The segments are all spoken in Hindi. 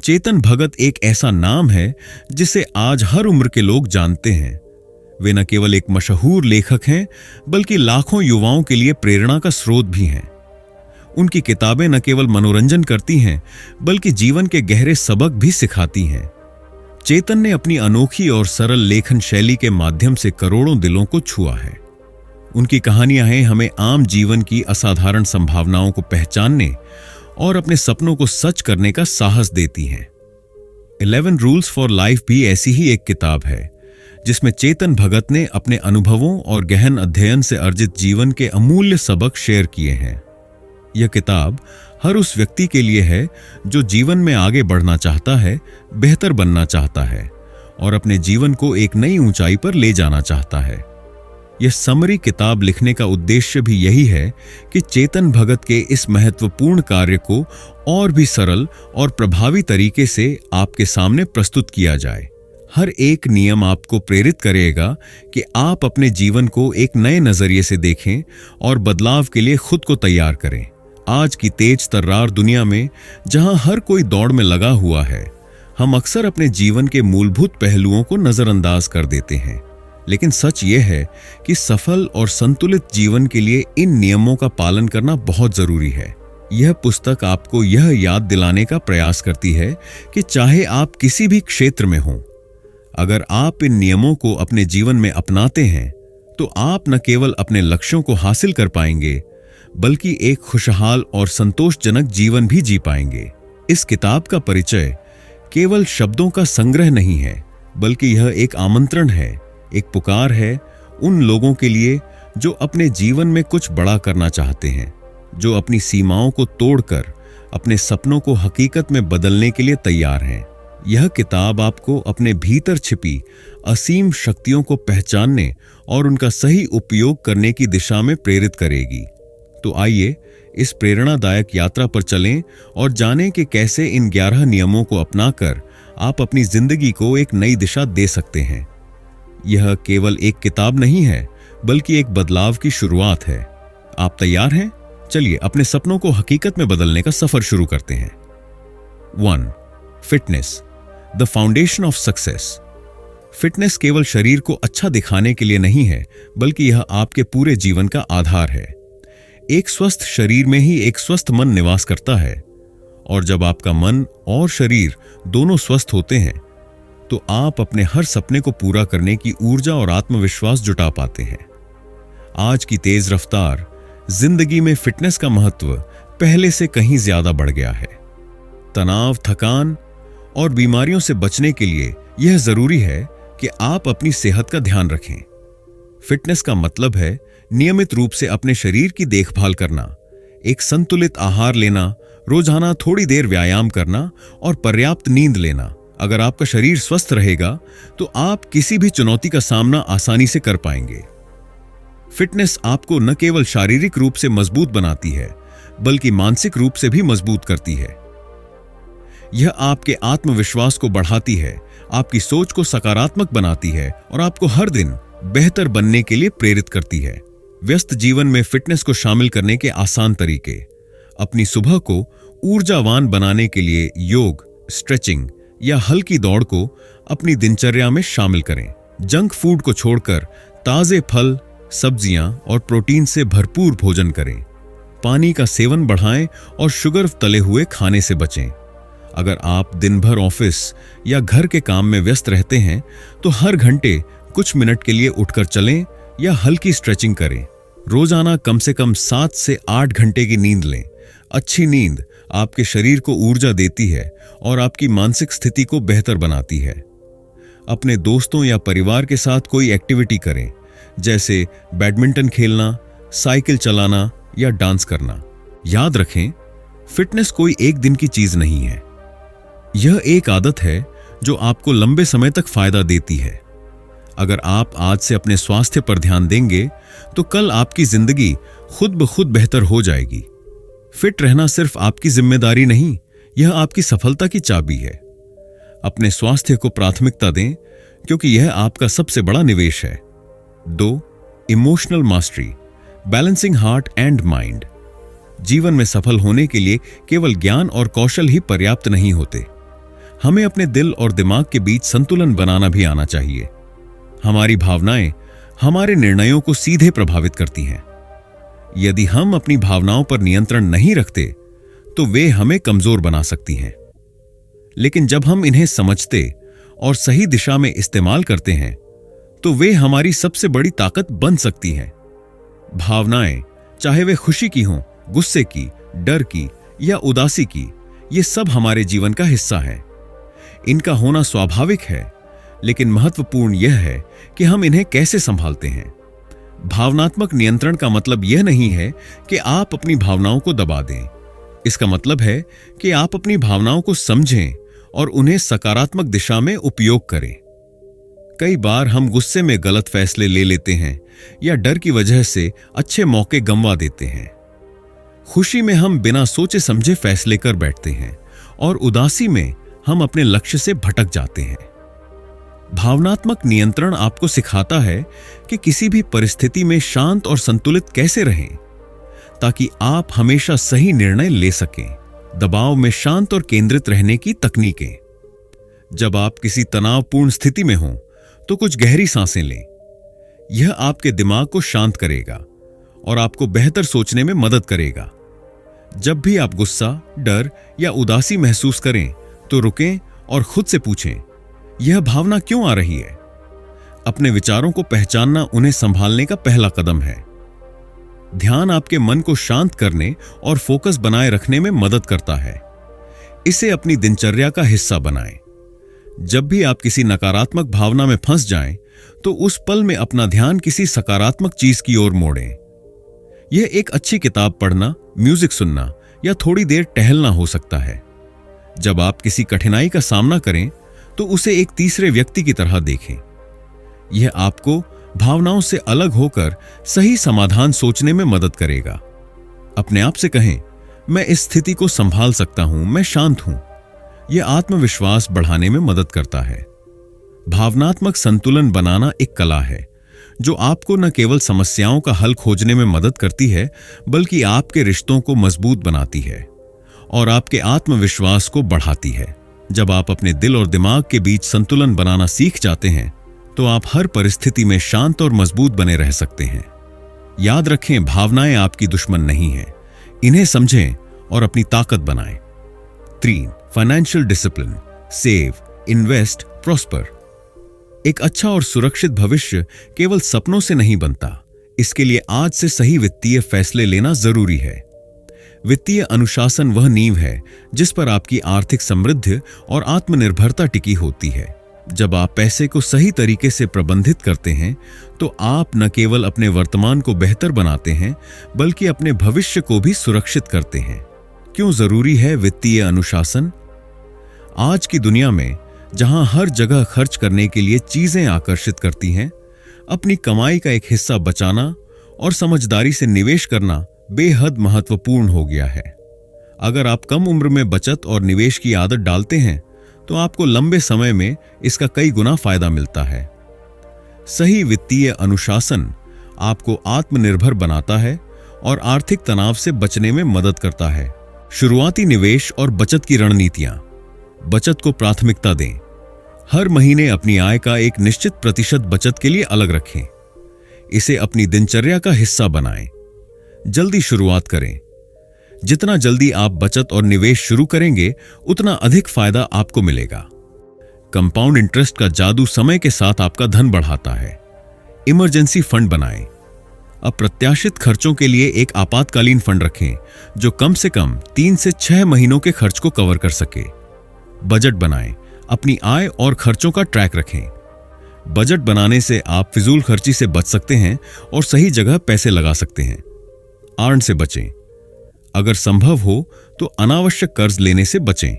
चेतन भगत एक ऐसा नाम है जिसे आज हर उम्र के लोग जानते हैं। वे न केवल एक मशहूर लेखक हैं, बल्कि लाखों युवाओं के लिए प्रेरणा का स्रोत भी हैं। उनकी किताबें न केवल मनोरंजन करती हैं, बल्कि जीवन के गहरे सबक भी सिखाती हैं। चेतन ने अपनी अनोखी और सरल लेखन शैली के माध्यम से करोड़ों दिलों को छुआ है। उनकी कहानियां हमें आम जीवन की असाधारण संभावनाओं को पहचानने और अपने सपनों को सच करने का साहस देती हैं। 11 रूल्स फॉर लाइफ भी ऐसी ही एक किताब है, जिसमें चेतन भगत ने अपने अनुभवों और गहन अध्ययन से अर्जित जीवन के अमूल्य सबक शेयर किए हैं। यह किताब हर उस व्यक्ति के लिए है जो जीवन में आगे बढ़ना चाहता है, बेहतर बनना चाहता है और अपने जीवन को एक नई ऊंचाई पर ले जाना चाहता है। यह समरी किताब लिखने का उद्देश्य भी यही है कि चेतन भगत के इस महत्वपूर्ण कार्य को और भी सरल और प्रभावी तरीके से आपके सामने प्रस्तुत किया जाए। हर एक नियम आपको प्रेरित करेगा कि आप अपने जीवन को एक नए नजरिए से देखें और बदलाव के लिए खुद को तैयार करें। आज की तेज तर्रार दुनिया में, जहां हर कोई दौड़ में लगा हुआ है, हम अक्सर अपने जीवन के मूलभूत पहलुओं को नजरअंदाज कर देते हैं। लेकिन सच यह है कि सफल और संतुलित जीवन के लिए इन नियमों का पालन करना बहुत जरूरी है। यह पुस्तक आपको यह याद दिलाने का प्रयास करती है कि चाहे आप किसी भी क्षेत्र में हों, अगर आप इन नियमों को अपने जीवन में अपनाते हैं तो आप न केवल अपने लक्ष्यों को हासिल कर पाएंगे, बल्कि एक खुशहाल और संतोषजनक जीवन भी जी पाएंगे। इस किताब का परिचय केवल शब्दों का संग्रह नहीं है, बल्कि यह एक आमंत्रण है, एक पुकार है उन लोगों के लिए जो अपने जीवन में कुछ बड़ा करना चाहते हैं, जो अपनी सीमाओं को तोड़कर अपने सपनों को हकीकत में बदलने के लिए तैयार हैं। यह किताब आपको अपने भीतर छिपी असीम शक्तियों को पहचानने और उनका सही उपयोग करने की दिशा में प्रेरित करेगी। तो आइए इस प्रेरणादायक यात्रा पर चलें और जानें कि कैसे इन 11 नियमों को अपनाकर आप अपनी जिंदगी को एक नई दिशा दे सकते हैं। यह केवल एक किताब नहीं है, बल्कि एक बदलाव की शुरुआत है। आप तैयार हैं? चलिए अपने सपनों को हकीकत में बदलने का सफर शुरू करते हैं। 1. Fitness, the foundation of success. Fitness केवल शरीर को अच्छा दिखाने के लिए नहीं है, बल्कि यह आपके पूरे जीवन का आधार है। एक स्वस्थ शरीर में ही एक स्वस्थ मन निवास करता है, और जब आपका मन और शरीर दोनों स्वस्थ होते हैं तो आप अपने हर सपने को पूरा करने की ऊर्जा और आत्मविश्वास जुटा पाते हैं। आज की तेज रफ्तार जिंदगी में फिटनेस का महत्व पहले से कहीं ज्यादा बढ़ गया है। तनाव, थकान और बीमारियों से बचने के लिए यह जरूरी है कि आप अपनी सेहत का ध्यान रखें। फिटनेस का मतलब है नियमित रूप से अपने शरीर की देखभाल करना, एक संतुलित आहार लेना, रोजाना थोड़ी देर व्यायाम करना और पर्याप्त नींद लेना। अगर आपका शरीर स्वस्थ रहेगा तो आप किसी भी चुनौती का सामना आसानी से कर पाएंगे। फिटनेस आपको न केवल शारीरिक रूप से मजबूत बनाती है, बल्कि मानसिक रूप से भी मजबूत करती है। यह आपके आत्मविश्वास को बढ़ाती है, आपकी सोच को सकारात्मक बनाती है और आपको हर दिन बेहतर बनने के लिए प्रेरित करती है। व्यस्त जीवन में फिटनेस को शामिल करने के आसान तरीके। अपनी सुबह को ऊर्जावान बनाने के लिए योग, स्ट्रेचिंग या हल्की दौड़ को अपनी दिनचर्या में शामिल करें। जंक फूड को छोड़कर ताजे फल, सब्जियां और प्रोटीन से भरपूर भोजन करें। पानी का सेवन बढ़ाएं और शुगर तले हुए खाने से बचें। अगर आप दिन भर ऑफिस या घर के काम में व्यस्त रहते हैं तो हर घंटे कुछ मिनट के लिए उठकर चलें या हल्की स्ट्रेचिंग करें। रोजाना कम से कम 7 से 8 घंटे की नींद लें। अच्छी नींद आपके शरीर को ऊर्जा देती है और आपकी मानसिक स्थिति को बेहतर बनाती है। अपने दोस्तों या परिवार के साथ कोई एक्टिविटी करें, जैसे बैडमिंटन खेलना, साइकिल चलाना या डांस करना। याद रखें, फिटनेस कोई एक दिन की चीज नहीं है। यह एक आदत है जो आपको लंबे समय तक फायदा देती है। अगर आप आज से अपने स्वास्थ्य पर ध्यान देंगे तो कल आपकी जिंदगी खुद ब खुद बेहतर हो जाएगी। फिट रहना सिर्फ आपकी जिम्मेदारी नहीं, यह आपकी सफलता की चाबी है। अपने स्वास्थ्य को प्राथमिकता दें, क्योंकि यह आपका सबसे बड़ा निवेश है। 2. Emotional mastery, balancing heart and mind. जीवन में सफल होने के लिए केवल ज्ञान और कौशल ही पर्याप्त नहीं होते। हमें अपने दिल और दिमाग के बीच संतुलन बनाना भी आना चाहिए। हमारी भावनाएं हमारे निर्णयों को सीधे प्रभावित करती हैं। यदि हम अपनी भावनाओं पर नियंत्रण नहीं रखते तो वे हमें कमजोर बना सकती हैं। लेकिन जब हम इन्हें समझते और सही दिशा में इस्तेमाल करते हैं तो वे हमारी सबसे बड़ी ताकत बन सकती हैं। भावनाएं, चाहे वे खुशी की हों, गुस्से की, डर की या उदासी की, ये सब हमारे जीवन का हिस्सा है। इनका होना स्वाभाविक है, लेकिन महत्वपूर्ण यह है कि हम इन्हें कैसे संभालते हैं। भावनात्मक नियंत्रण का मतलब यह नहीं है कि आप अपनी भावनाओं को दबा दें। इसका मतलब है कि आप अपनी भावनाओं को समझें और उन्हें सकारात्मक दिशा में उपयोग करें। कई बार हम गुस्से में गलत फैसले ले लेते हैं या डर की वजह से अच्छे मौके गंवा देते हैं। खुशी में हम बिना सोचे समझे फैसले कर बैठते हैं और उदासी में हम अपने लक्ष्य से भटक जाते हैं। भावनात्मक नियंत्रण आपको सिखाता है कि किसी भी परिस्थिति में शांत और संतुलित कैसे रहें, ताकि आप हमेशा सही निर्णय ले सकें। दबाव में शांत और केंद्रित रहने की तकनीकें। जब आप किसी तनावपूर्ण स्थिति में हों तो कुछ गहरी सांसें लें। यह आपके दिमाग को शांत करेगा और आपको बेहतर सोचने में मदद करेगा। जब भी आप गुस्सा, डर या उदासी महसूस करें तो रुकें और खुद से पूछें, यह भावना क्यों आ रही है? अपने विचारों को पहचानना उन्हें संभालने का पहला कदम है। ध्यान आपके मन को शांत करने और फोकस बनाए रखने में मदद करता है। इसे अपनी दिनचर्या का हिस्सा बनाएं। जब भी आप किसी नकारात्मक भावना में फंस जाएं, तो उस पल में अपना ध्यान किसी सकारात्मक चीज की ओर मोड़ें। यह एक अच्छी किताब पढ़ना, म्यूजिक सुनना या थोड़ी देर टहलना हो सकता है। जब आप किसी कठिनाई का सामना करें तो उसे एक तीसरे व्यक्ति की तरह देखें। यह आपको भावनाओं से अलग होकर सही समाधान सोचने में मदद करेगा। अपने आप से कहें, मैं इस स्थिति को संभाल सकता हूं, मैं शांत हूं। यह आत्मविश्वास बढ़ाने में मदद करता है। भावनात्मक संतुलन बनाना एक कला है जो आपको न केवल समस्याओं का हल खोजने में मदद करती है, बल्कि आपके रिश्तों को मजबूत बनाती है और आपके आत्मविश्वास को बढ़ाती है। जब आप अपने दिल और दिमाग के बीच संतुलन बनाना सीख जाते हैं तो आप हर परिस्थिति में शांत और मजबूत बने रह सकते हैं। याद रखें, भावनाएं आपकी दुश्मन नहीं हैं। इन्हें समझें और अपनी ताकत बनाएं। 3. Financial discipline. Save, invest, prosper. एक अच्छा और सुरक्षित भविष्य केवल सपनों से नहीं बनता। इसके लिए आज से सही वित्तीय फैसले लेना जरूरी है। वित्तीय अनुशासन वह नींव है जिस पर आपकी आर्थिक समृद्धि और आत्मनिर्भरता टिकी होती है। जब आप पैसे को सही तरीके से प्रबंधित करते हैं तो आप न केवल अपने वर्तमान को बेहतर बनाते हैं, बल्कि अपने भविष्य को भी सुरक्षित करते हैं। क्यों जरूरी है वित्तीय अनुशासन? आज की दुनिया में जहां हर जगह खर्च करने के लिए चीजें आकर्षित करती हैं, अपनी कमाई का एक हिस्सा बचाना और समझदारी से निवेश करना बेहद महत्वपूर्ण हो गया है। अगर आप कम उम्र में बचत और निवेश की आदत डालते हैं तो आपको लंबे समय में इसका कई गुना फायदा मिलता है। सही वित्तीय अनुशासन आपको आत्मनिर्भर बनाता है और आर्थिक तनाव से बचने में मदद करता है। शुरुआती निवेश और बचत की रणनीतियां। बचत को प्राथमिकता दें। हर महीने अपनी आय का एक निश्चित प्रतिशत बचत के लिए अलग रखें। इसे अपनी दिनचर्या का हिस्सा बनाएं। जल्दी शुरुआत करें। जितना जल्दी आप बचत और निवेश शुरू करेंगे, उतना अधिक फायदा आपको मिलेगा। कंपाउंड इंटरेस्ट का जादू समय के साथ आपका धन बढ़ाता है। इमरजेंसी फंड बनाएं। अप्रत्याशित खर्चों के लिए एक आपातकालीन फंड रखें जो कम से कम 3 से 6 महीनों के खर्च को कवर कर सके। बजट बनाएं। अपनी आय और खर्चों का ट्रैक रखें। बजट बनाने से आप फिजूल खर्ची से बच सकते हैं और सही जगह पैसे लगा सकते हैं। आर्न से बचें। अगर संभव हो तो अनावश्यक कर्ज लेने से बचें।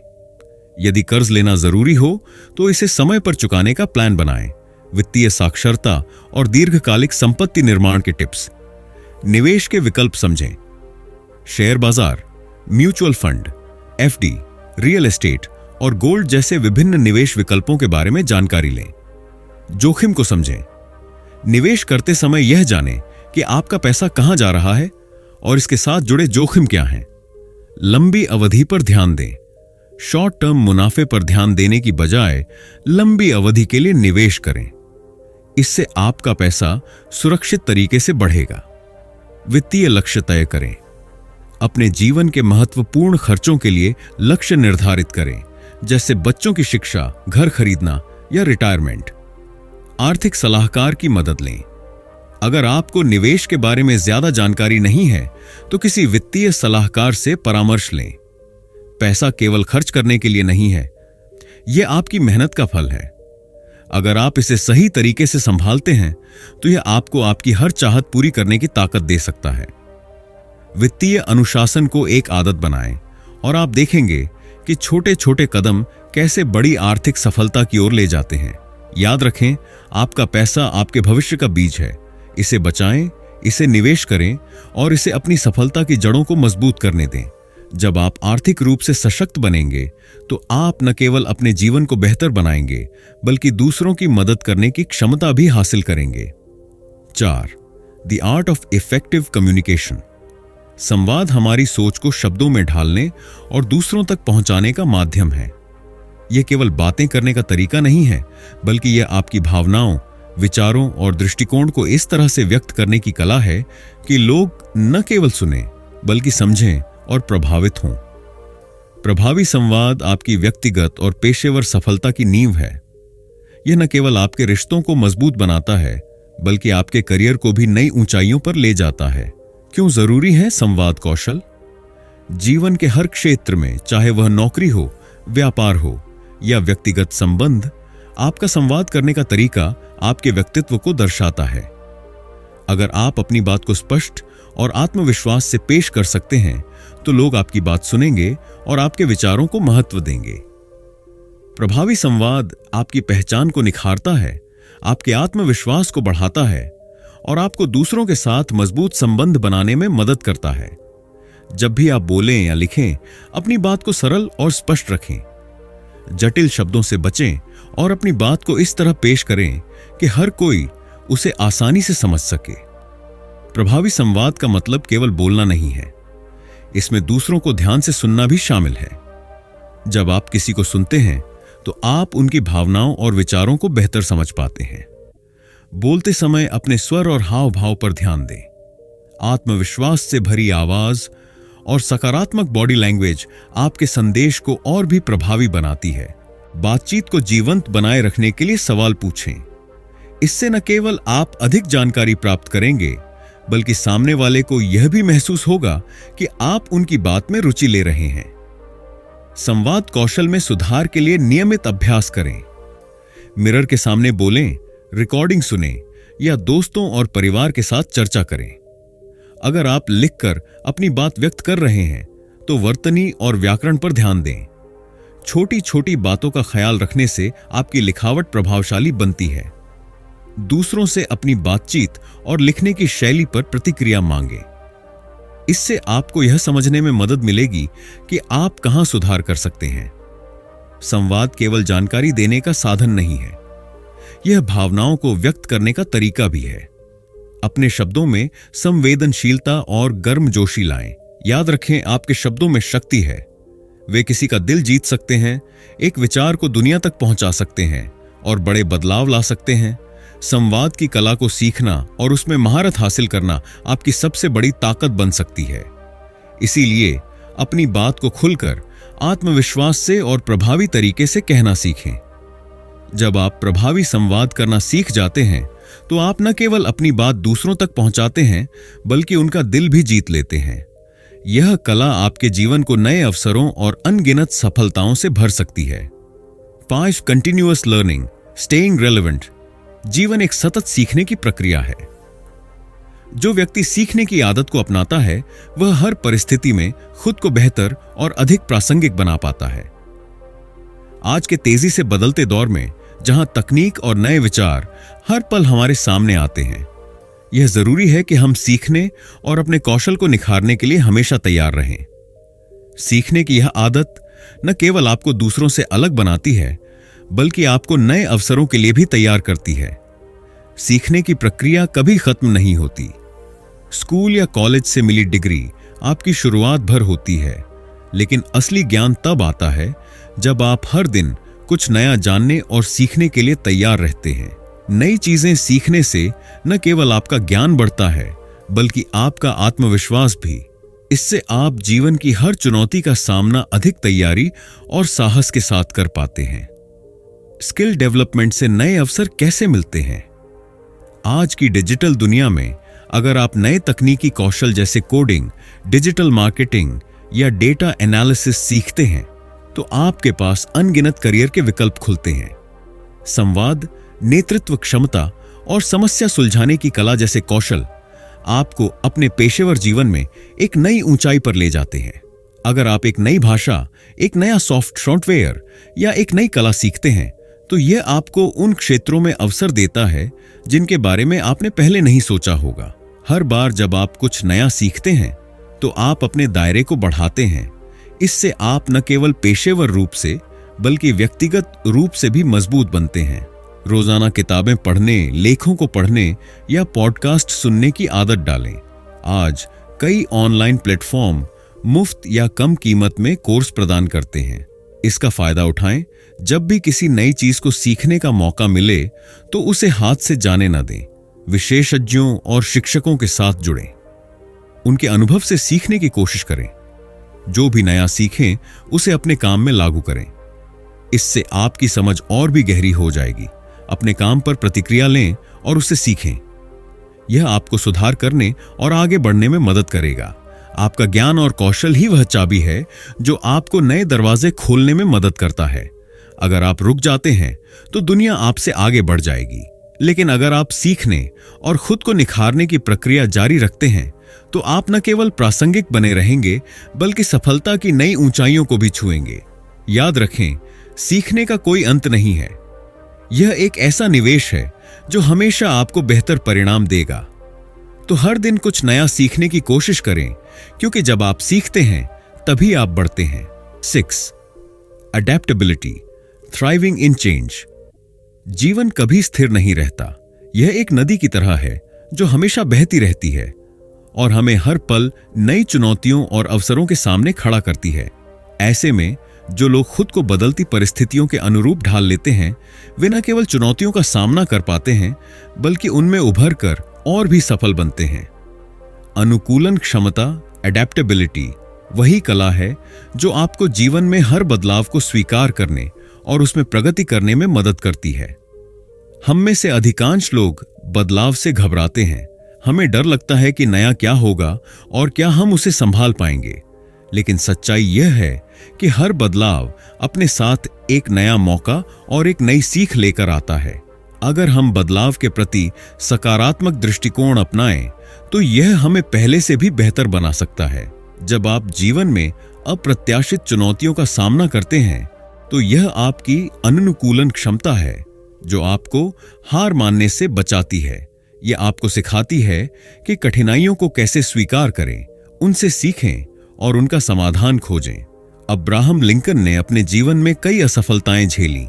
यदि कर्ज लेना जरूरी हो तो इसे समय पर चुकाने का प्लान बनाएं। वित्तीय साक्षरता और दीर्घकालिक संपत्ति निर्माण के टिप्स। निवेश के विकल्प समझें। शेयर बाजार, mutual fund, FD, real estate और गोल्ड जैसे विभिन्न निवेश विकल्पों के बारे में जानकारी लें। जोखिम को समझें। निवेश करते समय यह जानें कि आपका पैसा कहां जा रहा है और इसके साथ जुड़े जोखिम क्या हैं। लंबी अवधि पर ध्यान दें। शॉर्ट टर्म मुनाफे पर ध्यान देने की बजाय लंबी अवधि के लिए निवेश करें। इससे आपका पैसा सुरक्षित तरीके से बढ़ेगा। वित्तीय लक्ष्य तय करें। अपने जीवन के महत्वपूर्ण खर्चों के लिए लक्ष्य निर्धारित करें, जैसे बच्चों की शिक्षा, घर खरीदना या रिटायरमेंट। आर्थिक सलाहकार की मदद लें। अगर आपको निवेश के बारे में ज्यादा जानकारी नहीं है तो किसी वित्तीय सलाहकार से परामर्श लें। पैसा केवल खर्च करने के लिए नहीं है, यह आपकी मेहनत का फल है। अगर आप इसे सही तरीके से संभालते हैं तो यह आपको आपकी हर चाहत पूरी करने की ताकत दे सकता है। वित्तीय अनुशासन को एक आदत बनाएं और आप देखेंगे कि छोटे छोटे कदम कैसे बड़ी आर्थिक सफलता की ओर ले जाते हैं। याद रखें, आपका पैसा आपके भविष्य का बीज है। इसे बचाएं, इसे निवेश करें और इसे अपनी सफलता की जड़ों को मजबूत करने दें। जब आप आर्थिक रूप से सशक्त बनेंगे तो आप न केवल अपने जीवन को बेहतर बनाएंगे बल्कि दूसरों की मदद करने की क्षमता भी हासिल करेंगे। 4. The art of effective communication. संवाद हमारी सोच को शब्दों में ढालने और दूसरों तक पहुंचाने का माध्यम है। यह केवल बातें करने का तरीका नहीं है, बल्कि यह आपकी भावनाओं, विचारों और दृष्टिकोण को इस तरह से व्यक्त करने की कला है कि लोग न केवल सुने बल्कि समझें और प्रभावित हों। प्रभावी संवाद आपकी व्यक्तिगत और पेशेवर सफलता की नींव है। यह न केवल आपके रिश्तों को मजबूत बनाता है बल्कि आपके करियर को भी नई ऊंचाइयों पर ले जाता है। क्यों जरूरी है संवाद कौशल? जीवन के हर क्षेत्र में, चाहे वह नौकरी हो, व्यापार हो या व्यक्तिगत संबंध, आपका संवाद करने का तरीका आपके व्यक्तित्व को दर्शाता है। अगर आप अपनी बात को स्पष्ट और आत्मविश्वास से पेश कर सकते हैं तो लोग आपकी बात सुनेंगे और आपके विचारों को महत्व देंगे। प्रभावी संवाद आपकी पहचान को निखारता है, आपके आत्मविश्वास को बढ़ाता है और आपको दूसरों के साथ मजबूत संबंध बनाने में मदद करता है। जब भी आप बोलें या लिखें, अपनी बात को सरल और स्पष्ट रखें। जटिल शब्दों से बचें और अपनी बात को इस तरह पेश करें कि हर कोई उसे आसानी से समझ सके। प्रभावी संवाद का मतलब केवल बोलना नहीं है, इसमें दूसरों को ध्यान से सुनना भी शामिल है। जब आप किसी को सुनते हैं तो आप उनकी भावनाओं और विचारों को बेहतर समझ पाते हैं। बोलते समय अपने स्वर और हाव भाव पर ध्यान दें। आत्मविश्वास से भरी आवाज और सकारात्मक बॉडी लैंग्वेज आपके संदेश को और भी प्रभावी बनाती है। बातचीत को जीवंत बनाए रखने के लिए सवाल पूछें। इससे न केवल आप अधिक जानकारी प्राप्त करेंगे बल्कि सामने वाले को यह भी महसूस होगा कि आप उनकी बात में रुचि ले रहे हैं। संवाद कौशल में सुधार के लिए नियमित अभ्यास करें। मिरर के सामने बोलें, रिकॉर्डिंग सुनें या दोस्तों और परिवार के साथ चर्चा करें। अगर आप लिखकर अपनी बात व्यक्त कर रहे हैं तो वर्तनी और व्याकरण पर ध्यान दें। छोटी छोटी बातों का ख्याल रखने से आपकी लिखावट प्रभावशाली बनती है। दूसरों से अपनी बातचीत और लिखने की शैली पर प्रतिक्रिया मांगें। इससे आपको यह समझने में मदद मिलेगी कि आप कहां सुधार कर सकते हैं। संवाद केवल जानकारी देने का साधन नहीं है, यह भावनाओं को व्यक्त करने का तरीका भी है। अपने शब्दों में संवेदनशीलता और गर्मजोशी लाएं। याद रखें, आपके शब्दों में शक्ति है। वे किसी का दिल जीत सकते हैं, एक विचार को दुनिया तक पहुंचा सकते हैं और बड़े बदलाव ला सकते हैं। संवाद की कला को सीखना और उसमें महारत हासिल करना आपकी सबसे बड़ी ताकत बन सकती है। इसीलिए अपनी बात को खुलकर, आत्मविश्वास से और प्रभावी तरीके से कहना सीखें। जब आप प्रभावी संवाद करना सीख जाते हैं तो आप न केवल अपनी बात दूसरों तक पहुंचाते हैं बल्कि उनका दिल भी जीत लेते हैं। यह कला आपके जीवन को नए अवसरों और अनगिनत सफलताओं से भर सकती है। 5. Continuous learning, staying relevant. जीवन एक सतत सीखने की प्रक्रिया है। जो व्यक्ति सीखने की आदत को अपनाता है वह हर परिस्थिति में खुद को बेहतर और अधिक प्रासंगिक बना पाता है। आज के तेजी से बदलते दौर में जहां तकनीक और नए विचार हर पल हमारे सामने आते हैं, यह जरूरी है कि हम सीखने और अपने कौशल को निखारने के लिए हमेशा तैयार रहें। सीखने की यह आदत न केवल आपको दूसरों से अलग बनाती है बल्कि आपको नए अवसरों के लिए भी तैयार करती है। सीखने की प्रक्रिया कभी खत्म नहीं होती। स्कूल या कॉलेज से मिली डिग्री आपकी शुरुआत भर होती है, लेकिन असली ज्ञान तब आता है जब आप हर दिन कुछ नया जानने और सीखने के लिए तैयार रहते हैं। नई चीजें सीखने से न केवल आपका ज्ञान बढ़ता है, बल्कि आपका आत्मविश्वास भी। इससे आप जीवन की हर चुनौती का सामना अधिक तैयारी और साहस के साथ कर पाते हैं। स्किल डेवलपमेंट से नए अवसर कैसे मिलते हैं? आज की डिजिटल दुनिया में अगर आप नए तकनीकी कौशल जैसे कोडिंग, डिजिटल मार्केटिंग या डेटा एनालिसिस सीखते हैं, तो आपके पास अनगिनत करियर के विकल्प खुलते हैं। संवाद, नेतृत्व क्षमता और समस्या सुलझाने की कला जैसे कौशल आपको अपने पेशेवर जीवन में एक नई ऊंचाई पर ले जाते हैं। अगर आप एक नई भाषा, एक नया सॉफ्टवेयर या एक नई कला सीखते हैं, तो यह आपको उन क्षेत्रों में अवसर देता है जिनके बारे में आपने पहले नहीं सोचा होगा। हर बार जब आप कुछ नया सीखते हैं, तो आप अपने दायरे को बढ़ाते हैं। इससे आप न केवल पेशेवर रूप से, बल्कि व्यक्तिगत रूप से भी मजबूत बनते हैं। रोजाना किताबें पढ़ने, लेखों को पढ़ने या पॉडकास्ट सुनने की आदत डालें। आज कई ऑनलाइन प्लेटफॉर्म मुफ्त या कम कीमत में कोर्स प्रदान करते हैं। इसका फायदा उठाएं। जब भी किसी नई चीज को सीखने का मौका मिले, तो उसे हाथ से जाने न दें। विशेषज्ञों और शिक्षकों के साथ जुड़ें। उनके अनुभव से सीखने की कोशिश करें। जो भी नया सीखें, उसे अपने काम में लागू करें। इससे आपकी समझ और भी गहरी हो जाएगी। अपने काम पर प्रतिक्रिया लें और उसे सीखें। यह आपको सुधार करने और आगे बढ़ने में मदद करेगा। आपका ज्ञान और कौशल ही वह चाबी है जो आपको नए दरवाजे खोलने में मदद करता है। अगर आप रुक जाते हैं, तो दुनिया आपसे आगे बढ़ जाएगी। लेकिन अगर आप सीखने और खुद को निखारने की प्रक्रिया जारी रखते हैं, तो आप न केवल प्रासंगिक बने रहेंगे, बल्कि सफलता की नई ऊंचाइयों को भी छुएंगे। याद रखें, सीखने का कोई अंत नहीं है। यह एक ऐसा निवेश है जो हमेशा आपको बेहतर परिणाम देगा। तो हर दिन कुछ नया सीखने की कोशिश करें, क्योंकि जब आप सीखते हैं, तभी आप बढ़ते हैं। 6. अडेप्टेबिलिटी, थ्राइविंग इन चेंज। जीवन कभी स्थिर नहीं रहता। यह एक नदी की तरह है जो हमेशा बहती रहती है और हमें हर पल नई चुनौतियों और अवसरों के सामने खड़ा करती है। ऐसे में जो लोग खुद को बदलती परिस्थितियों के अनुरूप ढाल लेते हैं, वे न केवल चुनौतियों का सामना कर पाते हैं, बल्कि उनमें उभर कर और भी सफल बनते हैं। अनुकूलन क्षमता, एडेप्टेबिलिटी, वही कला है जो आपको जीवन में हर बदलाव को स्वीकार करने और उसमें प्रगति करने में मदद करती है। हम में से अधिकांश लोग बदलाव से घबराते हैं। हमें डर लगता है कि नया क्या होगा और क्या हम उसे संभाल पाएंगे। लेकिन सच्चाई यह है कि हर बदलाव अपने साथ एक नया मौका और एक नई सीख लेकर आता है। अगर हम बदलाव के प्रति सकारात्मक दृष्टिकोण अपनाएं, तो यह हमें पहले से भी बेहतर बना सकता है। जब आप जीवन में अप्रत्याशित चुनौतियों का सामना करते हैं, तो यह आपकी अनुकूलन क्षमता है जो आपको हार मानने से बचाती है। यह आपको सिखाती है कि कठिनाइयों को कैसे स्वीकार करें, उनसे सीखें और उनका समाधान खोजें। अब्राहम लिंकन ने अपने जीवन में कई असफलताएं झेली,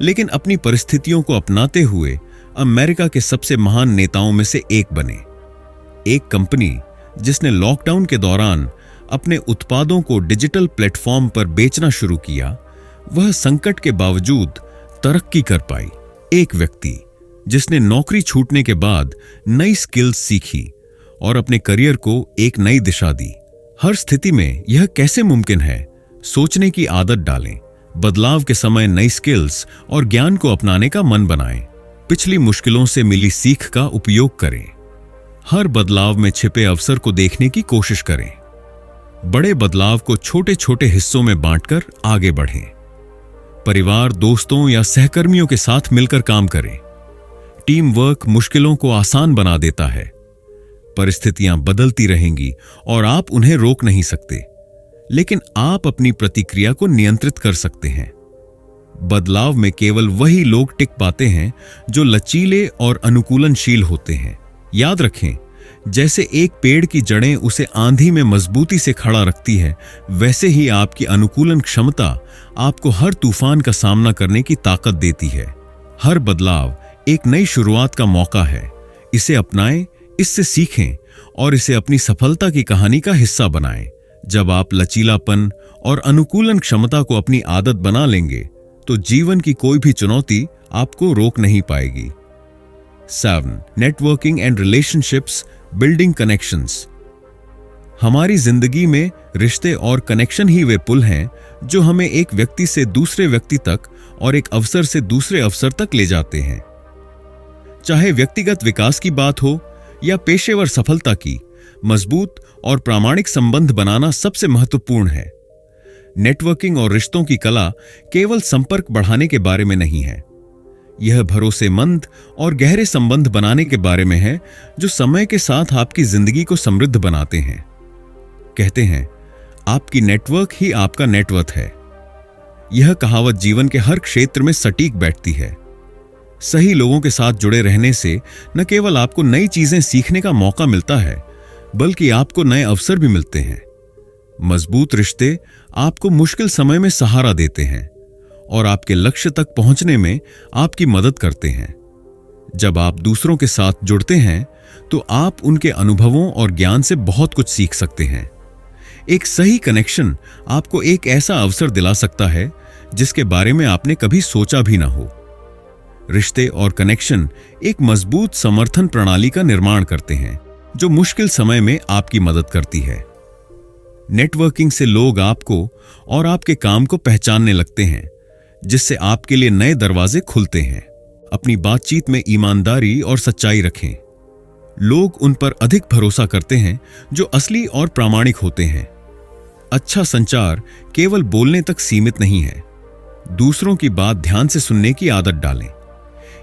लेकिन अपनी परिस्थितियों को अपनाते हुए अमेरिका के सबसे महान नेताओं में से एक बने। एक कंपनी जिसने लॉकडाउन के दौरान अपने उत्पादों को डिजिटल प्लेटफॉर्म पर बेचना शुरू किया, वह संकट के बावजूद तरक्की कर पाई। एक व्यक्ति जिसने नौकरी छूटने के बाद नई स्किल्स सीखी और अपने करियर को एक नई दिशा दी। हर स्थिति में यह कैसे मुमकिन है, सोचने की आदत डालें। बदलाव के समय नई स्किल्स और ज्ञान को अपनाने का मन बनाएं। पिछली मुश्किलों से मिली सीख का उपयोग करें। हर बदलाव में छिपे अवसर को देखने की कोशिश करें। बड़े बदलाव को छोटे छोटे हिस्सों में बांटकर आगे बढ़ें। परिवार, दोस्तों या सहकर्मियों के साथ मिलकर काम करें। टीम वर्क मुश्किलों को आसान बना देता है। परिस्थितियां बदलती रहेंगी और आप उन्हें रोक नहीं सकते, लेकिन आप अपनी प्रतिक्रिया को नियंत्रित कर सकते हैं। बदलाव में केवल वही लोग टिक पाते हैं जो लचीले और अनुकूलनशील होते हैं। याद रखें, जैसे एक पेड़ की जड़ें उसे आंधी में मजबूती से खड़ा रखती है, वैसे ही आपकी अनुकूलन क्षमता आपको हर तूफान का सामना करने की ताकत देती है। हर बदलाव एक नई शुरुआत का मौका है। इसे अपनाएं, इससे सीखें और इसे अपनी सफलता की कहानी का हिस्सा बनाएं। जब आप लचीलापन और अनुकूलन क्षमता को अपनी आदत बना लेंगे तो जीवन की कोई भी चुनौती आपको रोक नहीं पाएगी। 7. Networking and relationships building connections. हमारी जिंदगी में रिश्ते और कनेक्शन ही वे पुल हैं जो हमें एक व्यक्ति से दूसरे व्यक्ति तक और एक अवसर से दूसरे अवसर तक ले जाते हैं। चाहे व्यक्तिगत विकास की बात हो या पेशेवर सफलता की, मजबूत और प्रामाणिक संबंध बनाना सबसे महत्वपूर्ण है। नेटवर्किंग और रिश्तों की कला केवल संपर्क बढ़ाने के बारे में नहीं है, यह भरोसेमंद और गहरे संबंध बनाने के बारे में है जो समय के साथ आपकी जिंदगी को समृद्ध बनाते हैं। कहते हैं, आपकी नेटवर्क ही आपका नेटवर्थ है। यह कहावत जीवन के हर क्षेत्र में सटीक बैठती है। सही लोगों के साथ जुड़े रहने से न केवल आपको नई चीजें सीखने का मौका मिलता है, बल्कि आपको नए अवसर भी मिलते हैं। मजबूत रिश्ते आपको मुश्किल समय में सहारा देते हैं और आपके लक्ष्य तक पहुंचने में आपकी मदद करते हैं। जब आप दूसरों के साथ जुड़ते हैं तो आप उनके अनुभवों और ज्ञान से बहुत कुछ सीख सकते हैं। एक सही कनेक्शन आपको एक ऐसा अवसर दिला सकता है जिसके बारे में आपने कभी सोचा भी ना हो। रिश्ते और कनेक्शन एक मजबूत समर्थन प्रणाली का निर्माण करते हैं जो मुश्किल समय में आपकी मदद करती है। नेटवर्किंग से लोग आपको और आपके काम को पहचानने लगते हैं, जिससे आपके लिए नए दरवाजे खुलते हैं। अपनी बातचीत में ईमानदारी और सच्चाई रखें। लोग उन पर अधिक भरोसा करते हैं जो असली और प्रामाणिक होते हैं। अच्छा संचार केवल बोलने तक सीमित नहीं है। दूसरों की बात ध्यान से सुनने की आदत डालें।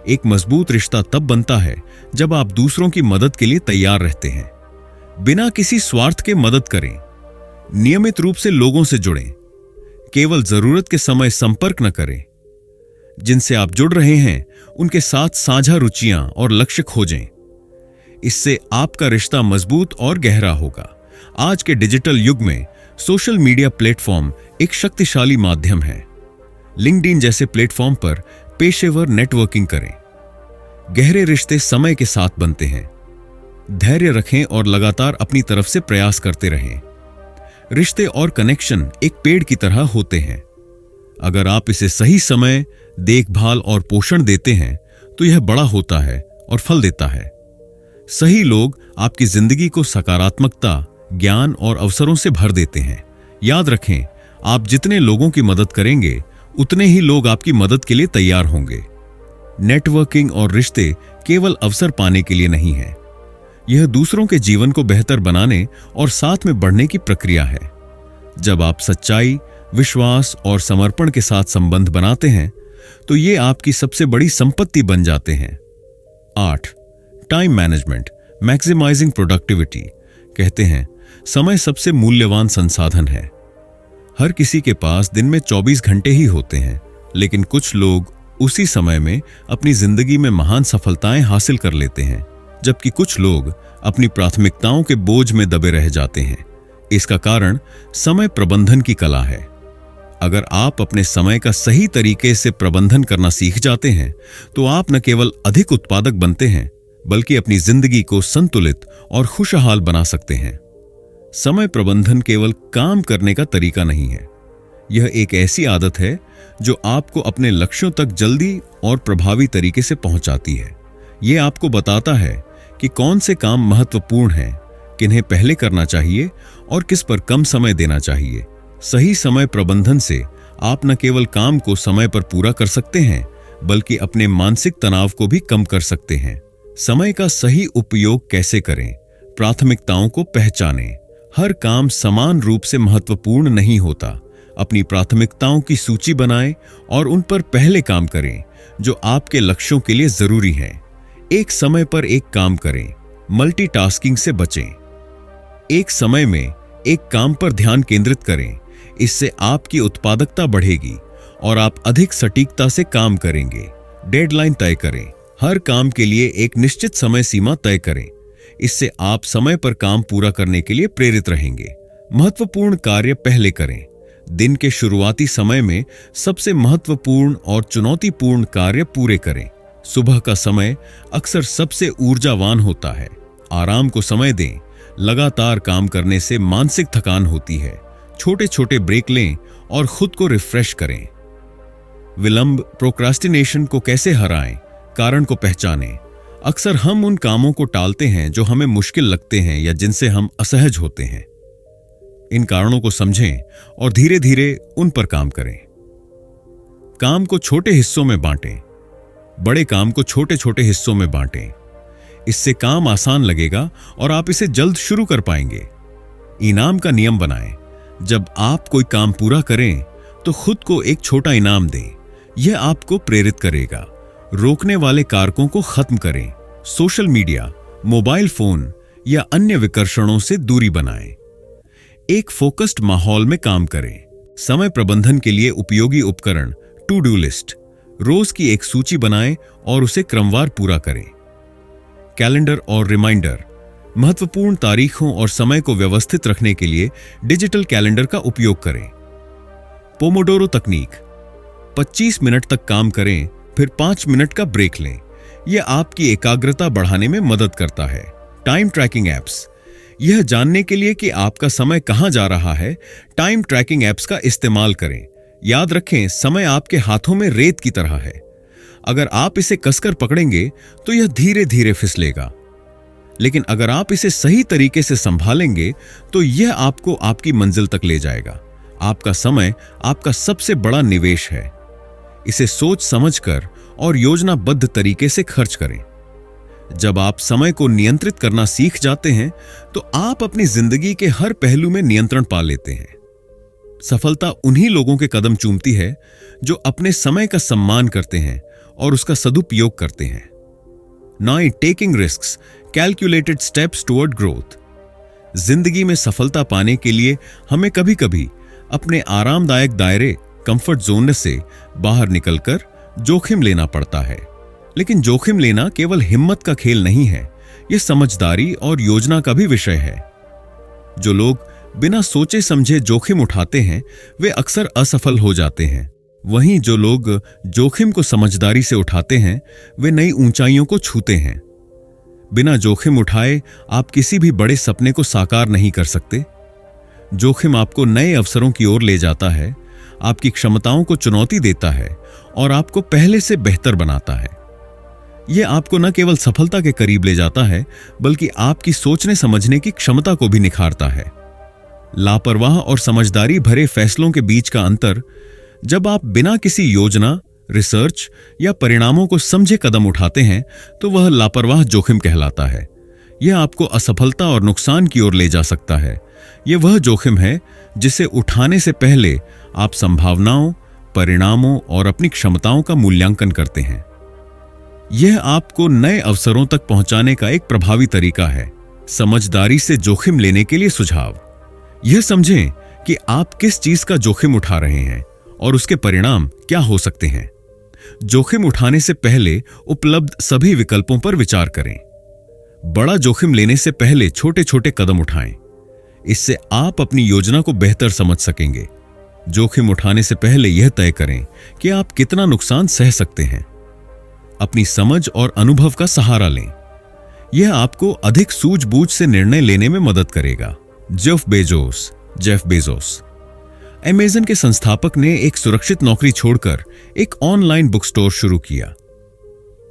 एक मजबूत रिश्ता तब बनता है जब आप दूसरों की मदद के लिए तैयार रहते हैं। बिना किसी स्वार्थ के मदद करें। नियमित रूप से लोगों से जुड़ें। केवल जरूरत के समय संपर्क न करें। जिनसे आप जुड़ रहे हैं उनके साथ साझा रुचियां और लक्ष्य खोजें। इससे आपका रिश्ता मजबूत और गहरा होगा। आज के डिजिटल युग में सोशल मीडिया प्लेटफॉर्म एक शक्तिशाली माध्यम है। लिंक्डइन जैसे प्लेटफॉर्म पर पेशेवर नेटवर्किंग करें। गहरे रिश्ते समय के साथ बनते हैं। धैर्य रखें और लगातार अपनी तरफ से प्रयास करते रहें। रिश्ते और कनेक्शन एक पेड़ की तरह होते हैं। अगर आप इसे सही समय, देखभाल और पोषण देते हैं तो यह बड़ा होता है और फल देता है। सही लोग आपकी जिंदगी को सकारात्मकता, ज्ञान और अवसरों से भर देते हैं। याद रखें, आप जितने लोगों की मदद करेंगे उतने ही लोग आपकी मदद के लिए तैयार होंगे। नेटवर्किंग और रिश्ते केवल अवसर पाने के लिए नहीं है, यह दूसरों के जीवन को बेहतर बनाने और साथ में बढ़ने की प्रक्रिया है। जब आप सच्चाई, विश्वास और समर्पण के साथ संबंध बनाते हैं तो ये आपकी सबसे बड़ी संपत्ति बन जाते हैं। 8. Time management, maximising productivity. कहते हैं, समय सबसे मूल्यवान संसाधन है। हर किसी के पास दिन में 24 घंटे ही होते हैं, लेकिन कुछ लोग उसी समय में अपनी जिंदगी में महान सफलताएं हासिल कर लेते हैं, जबकि कुछ लोग अपनी प्राथमिकताओं के बोझ में दबे रह जाते हैं। इसका कारण समय प्रबंधन की कला है। अगर आप अपने समय का सही तरीके से प्रबंधन करना सीख जाते हैं तो आप न केवल अधिक उत्पादक बनते हैं, बल्कि अपनी जिंदगी को संतुलित और खुशहाल बना सकते हैं। समय प्रबंधन केवल काम करने का तरीका नहीं है, यह एक ऐसी आदत है जो आपको अपने लक्ष्यों तक जल्दी और प्रभावी तरीके से पहुंचाती है। यह आपको बताता है कि कौन से काम महत्वपूर्ण हैं, किन्हें पहले करना चाहिए और किस पर कम समय देना चाहिए। सही समय प्रबंधन से आप न केवल काम को समय पर पूरा कर सकते हैं, बल्कि अपने मानसिक तनाव को भी कम कर सकते हैं। समय का सही उपयोग कैसे करें? प्राथमिकताओं को पहचानें। हर काम समान रूप से महत्वपूर्ण नहीं होता। अपनी प्राथमिकताओं की सूची बनाएं और उन पर पहले काम करें जो आपके लक्ष्यों के लिए जरूरी है। एक समय पर एक काम करें। मल्टीटास्किंग से बचें। एक समय में एक काम पर ध्यान केंद्रित करें। इससे आपकी उत्पादकता बढ़ेगी और आप अधिक सटीकता से काम करेंगे। डेडलाइन तय करें। हर काम के लिए एक निश्चित समय सीमा तय करें। इससे आप समय पर काम पूरा करने के लिए प्रेरित रहेंगे। महत्वपूर्ण कार्य पहले करें। दिन के शुरुआती समय में सबसे महत्वपूर्ण और चुनौतीपूर्ण कार्य पूरे करें। सुबह का समय अक्सर सबसे ऊर्जावान होता है। आराम को समय दें, लगातार काम करने से मानसिक थकान होती है। छोटे छोटे ब्रेक लें और खुद को रिफ्रेश करें। विलंब प्रोक्रास्टिनेशन को कैसे हराएं? कारण को पहचानें। अक्सर हम उन कामों को टालते हैं जो हमें मुश्किल लगते हैं या जिनसे हम असहज होते हैं। इन कारणों को समझें और धीरे धीरे उन पर काम करें। काम को छोटे हिस्सों में बांटें। बड़े काम को छोटे छोटे हिस्सों में बांटें। इससे काम आसान लगेगा और आप इसे जल्द शुरू कर पाएंगे। इनाम का नियम बनाएं। जब आप कोई काम पूरा करें तो खुद को एक छोटा इनाम दें। यह आपको प्रेरित करेगा। रोकने वाले कारकों को खत्म करें। सोशल मीडिया, मोबाइल फोन या अन्य विकर्षणों से दूरी बनाएं। एक फोकस्ड माहौल में काम करें। समय प्रबंधन के लिए उपयोगी उपकरण, टू डू लिस्ट। रोज की एक सूची बनाएं और उसे क्रमवार पूरा करें। कैलेंडर और रिमाइंडर। महत्वपूर्ण तारीखों और समय को व्यवस्थित रखने के लिए डिजिटल कैलेंडर का उपयोग करें। पोमोडोरो तकनीक। 25 मिनट तक काम करें, फिर 5 मिनट का ब्रेक लें। यह आपकी एकाग्रता बढ़ाने में मदद करता है। Time tracking apps. यह जानने के लिए कि आपका समय कहां जा रहा है, टाइम ट्रैकिंग एप्स का इस्तेमाल करें। याद रखें, समय आपके हाथों में रेत की तरह है। अगर आप इसे कसकर पकड़ेंगे तो यह धीरे धीरे फिसलेगा, लेकिन अगर आप इसे सही तरीके से संभालेंगे तो यह आपको आपकी मंजिल तक ले जाएगा। आपका समय आपका सबसे बड़ा निवेश है। इसे सोच समझकर और योजनाबद्ध तरीके से खर्च करें। जब आप समय को नियंत्रित करना सीख जाते हैं तो आप अपनी जिंदगी के हर पहलू में नियंत्रण पा लेते हैं। सफलता उन्हीं लोगों के कदम चूमती है जो अपने समय का सम्मान करते हैं और उसका सदुपयोग करते हैं। 9. Taking risks, calculated steps toward growth. जिंदगी में सफलता पाने के लिए हमें कभी कभी अपने आरामदायक दायरे, कंफर्ट जोन से बाहर निकलकर जोखिम लेना पड़ता है। लेकिन जोखिम लेना केवल हिम्मत का खेल नहीं है, यह समझदारी और योजना का भी विषय है। जो लोग बिना सोचे समझे जोखिम उठाते हैं वे अक्सर असफल हो जाते हैं। वहीं जो लोग जोखिम को समझदारी से उठाते हैं वे नई ऊंचाइयों को छूते हैं। बिना जोखिम उठाए आप किसी भी बड़े सपने को साकार नहीं कर सकते। जोखिम आपको नए अवसरों की ओर ले जाता है, आपकी क्षमताओं को चुनौती देता है और आपको पहले से बेहतर बनाता है। यह आपको न केवल सफलता के करीब ले जाता है बल्कि आपकी सोचने समझने की क्षमता को भी निखारता है। लापरवाह और समझदारी भरे फैसलों के बीच का अंतर। जब आप बिना किसी योजना, रिसर्च या परिणामों को समझे कदम उठाते हैं तो वह लापरवाह जोखिम कहलाता है। यह आपको असफलता और नुकसान की ओर ले जा सकता है। यह वह जोखिम है जिसे उठाने से पहले आप संभावनाओं, परिणामों और अपनी क्षमताओं का मूल्यांकन करते हैं। यह आपको नए अवसरों तक पहुंचाने का एक प्रभावी तरीका है। समझदारी से जोखिम लेने के लिए सुझाव। यह समझें कि आप किस चीज का जोखिम उठा रहे हैं और उसके परिणाम क्या हो सकते हैं। जोखिम उठाने से पहले उपलब्ध सभी विकल्पों पर विचार करें। बड़ा जोखिम लेने से पहले छोटे छोटे कदम उठाएं। इससे आप अपनी योजना को बेहतर समझ सकेंगे। जोखिम उठाने से पहले यह तय करें कि आप कितना नुकसान सह सकते हैं। अपनी समझ और अनुभव का सहारा लें। यह आपको अधिक सूझबूझ से निर्णय लेने में मदद करेगा। जेफ बेजोस अमेज़न के संस्थापक ने एक सुरक्षित नौकरी छोड़कर एक ऑनलाइन बुक स्टोर शुरू किया।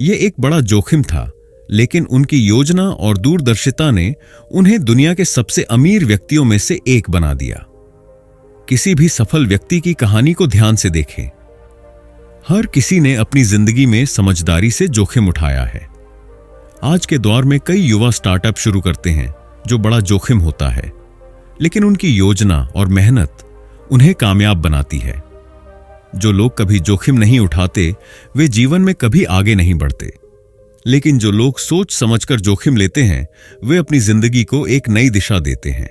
यह एक बड़ा जोखिम था, लेकिन उनकी योजना और दूरदर्शिता ने उन्हें दुनिया के सबसे अमीर व्यक्तियों में से एक बना दिया। किसी भी सफल व्यक्ति की कहानी को ध्यान से देखें। हर किसी ने अपनी जिंदगी में समझदारी से जोखिम उठाया है। आज के दौर में कई युवा स्टार्टअप शुरू करते हैं जो बड़ा जोखिम होता है, लेकिन उनकी योजना और मेहनत उन्हें कामयाब बनाती है। जो लोग कभी जोखिम नहीं उठाते वे जीवन में कभी आगे नहीं बढ़ते, लेकिन जो लोग सोच समझकर जोखिम लेते हैं वे अपनी जिंदगी को एक नई दिशा देते हैं।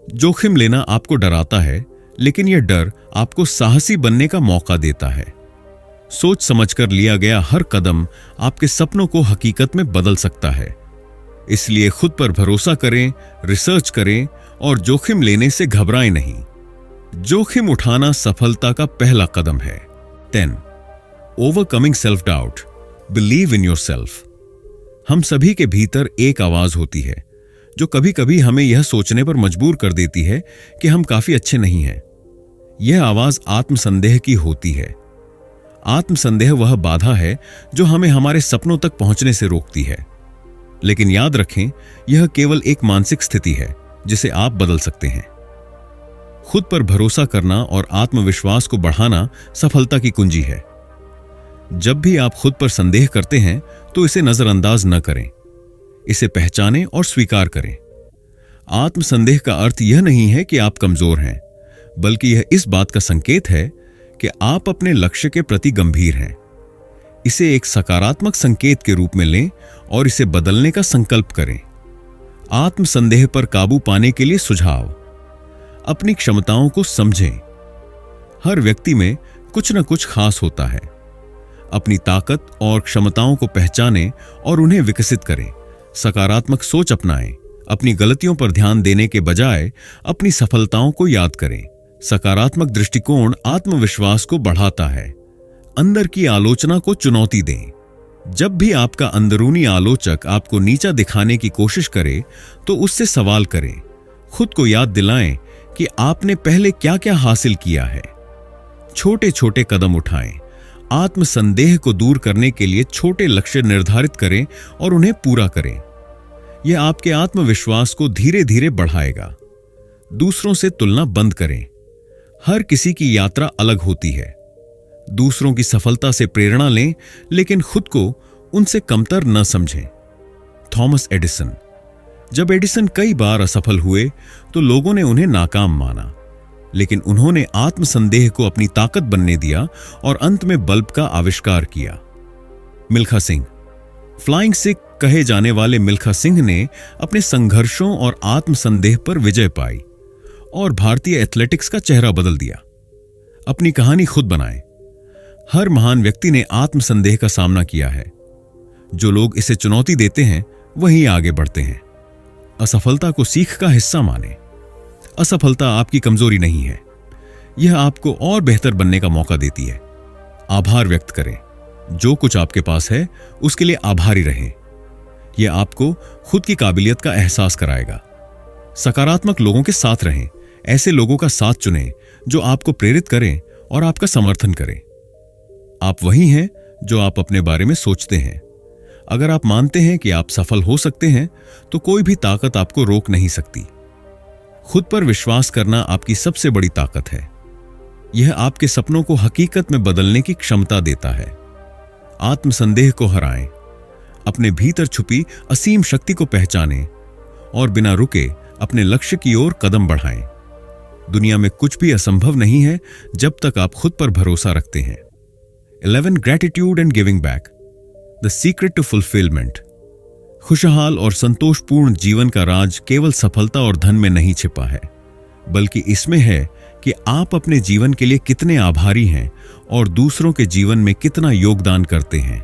जोखिम लेना आपको डराता है, लेकिन यह डर आपको साहसी बनने का मौका देता है। सोच समझकर लिया गया हर कदम आपके सपनों को हकीकत में बदल सकता है। इसलिए खुद पर भरोसा करें, रिसर्च करें और जोखिम लेने से घबराएं नहीं। जोखिम उठाना सफलता का पहला कदम है। 10. Overcoming self doubt, believe in yourself. हम सभी के भीतर एक आवाज होती है जो कभी कभी हमें यह सोचने पर मजबूर कर देती है कि हम काफी अच्छे नहीं हैं। यह आवाज आत्मसंदेह की होती है। आत्मसंदेह वह बाधा है जो हमें हमारे सपनों तक पहुंचने से रोकती है। लेकिन याद रखें, यह केवल एक मानसिक स्थिति है जिसे आप बदल सकते हैं। खुद पर भरोसा करना और आत्मविश्वास को बढ़ाना सफलता की कुंजी है। जब भी आप खुद पर संदेह करते हैं तो इसे नजरअंदाज न करें, इसे पहचानें और स्वीकार करें। आत्मसंदेह का अर्थ यह नहीं है कि आप कमजोर हैं, बल्कि यह इस बात का संकेत है कि आप अपने लक्ष्य के प्रति गंभीर हैं। इसे एक सकारात्मक संकेत के रूप में लें और इसे बदलने का संकल्प करें। आत्मसंदेह पर काबू पाने के लिए सुझाव: अपनी क्षमताओं को समझें। हर व्यक्ति में कुछ न कुछ खास होता है। अपनी ताकत और क्षमताओं को पहचानें और उन्हें विकसित करें। सकारात्मक सोच अपनाएं। अपनी गलतियों पर ध्यान देने के बजाय अपनी सफलताओं को याद करें। सकारात्मक दृष्टिकोण आत्मविश्वास को बढ़ाता है। अंदर की आलोचना को चुनौती दें। जब भी आपका अंदरूनी आलोचक आपको नीचा दिखाने की कोशिश करे तो उससे सवाल करें। खुद को याद दिलाएं कि आपने पहले क्या क्या हासिल किया है। छोटे छोटे कदम उठाएं। आत्मसंदेह को दूर करने के लिए छोटे लक्ष्य निर्धारित करें और उन्हें पूरा करें। यह आपके आत्मविश्वास को धीरे धीरे बढ़ाएगा। दूसरों से तुलना बंद करें। हर किसी की यात्रा अलग होती है। दूसरों की सफलता से प्रेरणा लें, लेकिन खुद को उनसे कमतर न समझें। Thomas Edison. जब एडिसन कई बार असफल हुए तो लोगों ने उन्हें नाकाम माना, लेकिन उन्होंने आत्मसंदेह को अपनी ताकत बनने दिया और अंत में बल्ब का आविष्कार किया। मिल्खा सिंह। फ्लाइंग सिख कहे जाने वाले मिल्खा सिंह ने अपने संघर्षों और आत्मसंदेह पर विजय पाई और भारतीय एथलेटिक्स का चेहरा बदल दिया। अपनी कहानी खुद बनाएं। हर महान व्यक्ति ने आत्मसंदेह का सामना किया है। जो लोग इसे चुनौती देते हैं वही आगे बढ़ते हैं। असफलता को सीख का हिस्सा माने। असफलता आपकी कमजोरी नहीं है, यह आपको और बेहतर बनने का मौका देती है। आभार व्यक्त करें। जो कुछ आपके पास है उसके लिए आभारी रहें। यह आपको खुद की काबिलियत का एहसास कराएगा। सकारात्मक लोगों के साथ रहें। ऐसे लोगों का साथ चुनें जो आपको प्रेरित करें और आपका समर्थन करें। आप वही हैं जो आप अपने बारे में सोचते हैं। अगर आप मानते हैं कि आप सफल हो सकते हैं तो कोई भी ताकत आपको रोक नहीं सकती। खुद पर विश्वास करना आपकी सबसे बड़ी ताकत है। यह आपके सपनों को हकीकत में बदलने की क्षमता देता है। आत्मसंदेह को हराएं। अपने भीतर छुपी असीम शक्ति को पहचानें और बिना रुके अपने लक्ष्य की ओर कदम बढ़ाएं। दुनिया में कुछ भी असंभव नहीं है जब तक आप खुद पर भरोसा रखते हैं। 11 gratitude and giving back, the secret to fulfilment. खुशहाल और संतोषपूर्ण जीवन का राज केवल सफलता और धन में नहीं छिपा है, बल्कि इसमें है कि आप अपने जीवन के लिए कितने आभारी हैं और दूसरों के जीवन में कितना योगदान करते हैं।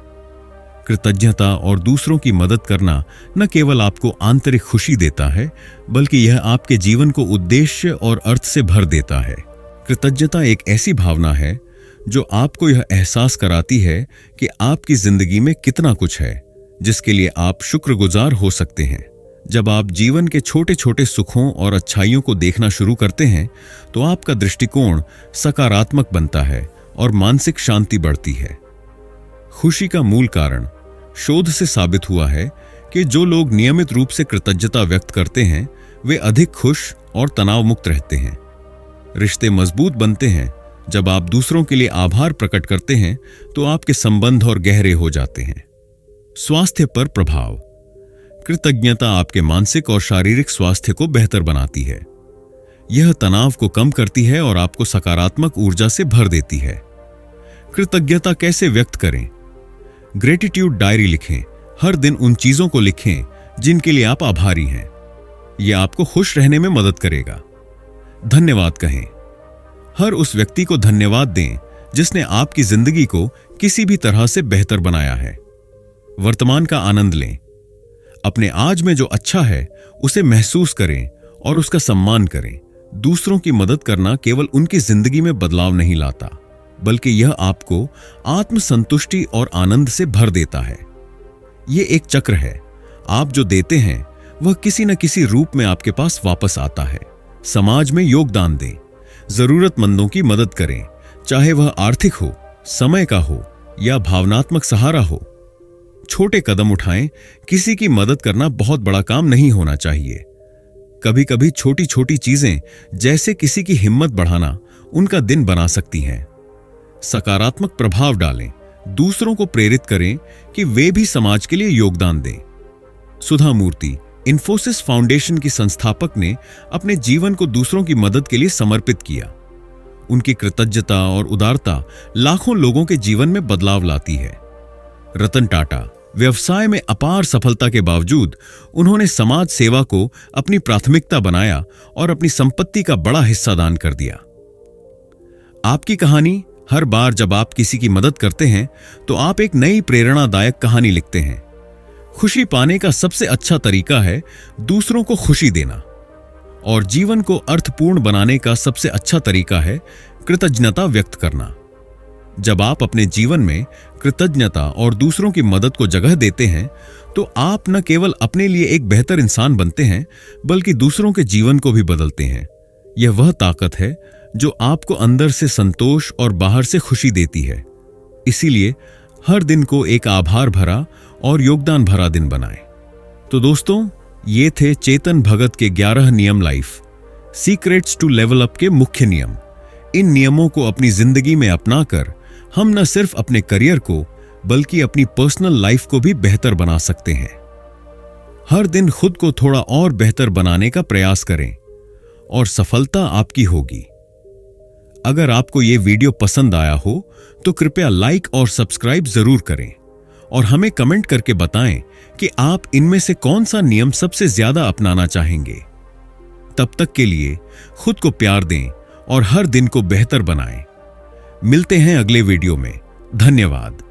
कृतज्ञता और दूसरों की मदद करना न केवल आपको आंतरिक खुशी देता है, बल्कि यह आपके जीवन को उद्देश्य और अर्थ से भर देता है। कृतज्ञता एक ऐसी भावना है जो आपको यह एहसास कराती है कि आपकी जिंदगी में कितना कुछ है जिसके लिए आप शुक्रगुजार हो सकते हैं। जब आप जीवन के छोटे छोटे सुखों और अच्छाइयों को देखना शुरू करते हैं तो आपका दृष्टिकोण सकारात्मक बनता है और मानसिक शांति बढ़ती है। खुशी का मूल कारण शोध से साबित हुआ है कि जो लोग नियमित रूप से कृतज्ञता व्यक्त करते हैं वे अधिक खुश और तनाव मुक्त रहते हैं। रिश्ते मजबूत बनते हैं। जब आप दूसरों के लिए आभार प्रकट करते हैं तो आपके संबंध और गहरे हो जाते हैं। स्वास्थ्य पर प्रभाव। कृतज्ञता आपके मानसिक और शारीरिक स्वास्थ्य को बेहतर बनाती है। यह तनाव को कम करती है और आपको सकारात्मक ऊर्जा से भर देती है। कृतज्ञता कैसे व्यक्त करें? ग्रेटिट्यूड डायरी लिखें। हर दिन उन चीजों को लिखें जिनके लिए आप आभारी हैं। यह आपको खुश रहने में मदद करेगा। धन्यवाद कहें। हर उस व्यक्ति को धन्यवाद दें जिसने आपकी जिंदगी को किसी भी तरह से बेहतर बनाया है। वर्तमान का आनंद लें। अपने आज में जो अच्छा है उसे महसूस करें और उसका सम्मान करें। दूसरों की मदद करना केवल उनकी जिंदगी में बदलाव नहीं लाता, बल्कि यह आपको आत्मसंतुष्टि और आनंद से भर देता है। यह एक चक्र है। आप जो देते हैं वह किसी न किसी रूप में आपके पास वापस आता है। समाज में योगदान दें, जरूरतमंदों की मदद करें, चाहे वह आर्थिक हो, समय का हो या भावनात्मक सहारा हो। छोटे कदम उठाएं, किसी की मदद करना बहुत बड़ा काम नहीं होना चाहिए। कभी कभी छोटी छोटी चीजें जैसे किसी की हिम्मत बढ़ाना उनका दिन बना सकती हैं। सकारात्मक प्रभाव डालें, दूसरों को प्रेरित करें कि वे भी समाज के लिए योगदान दें। सुधा मूर्ति इन्फोसिस फाउंडेशन की संस्थापक ने अपने जीवन को दूसरों की मदद के लिए समर्पित किया। उनकी कृतज्ञता और उदारता लाखों लोगों के जीवन में बदलाव लाती है। रतन टाटा व्यवसाय में अपार सफलता के बावजूद उन्होंने समाज सेवा को अपनी प्राथमिकता बनाया और अपनी संपत्ति का बड़ा हिस्सा दान कर दिया। आपकी कहानी, हर बार जब आप किसी की मदद करते हैं तो आप एक नई प्रेरणादायक कहानी लिखते हैं। खुशी पाने का सबसे अच्छा तरीका है दूसरों को खुशी देना, और जीवन को अर्थपूर्ण बनाने का सबसे अच्छा तरीका है कृतज्ञता व्यक्त करना। जब आप अपने जीवन में कृतज्ञता और दूसरों की मदद को जगह देते हैं तो आप न केवल अपने लिए एक बेहतर इंसान बनते हैं बल्कि दूसरों के जीवन को भी बदलते हैं। यह वह ताकत है जो आपको अंदर से संतोष और बाहर से खुशी देती है। इसीलिए हर दिन को एक आभार भरा और योगदान भरा दिन बनाएं। तो दोस्तों, ये थे चेतन भगत के 11 नियम life secrets to level up के मुख्य नियम। इन नियमों को अपनी जिंदगी में अपनाकर हम न सिर्फ अपने करियर को बल्कि अपनी पर्सनल लाइफ को भी बेहतर बना सकते हैं। हर दिन खुद को थोड़ा और बेहतर बनाने का प्रयास करें और सफलता आपकी होगी। अगर आपको ये वीडियो पसंद आया हो तो कृपया लाइक और सब्सक्राइब जरूर करें और हमें कमेंट करके बताएं कि आप इनमें से कौन सा नियम सबसे ज्यादा अपनाना चाहेंगे। तब तक के लिए खुद को प्यार दें और हर दिन को बेहतर बनाएं। मिलते हैं अगले वीडियो में। धन्यवाद।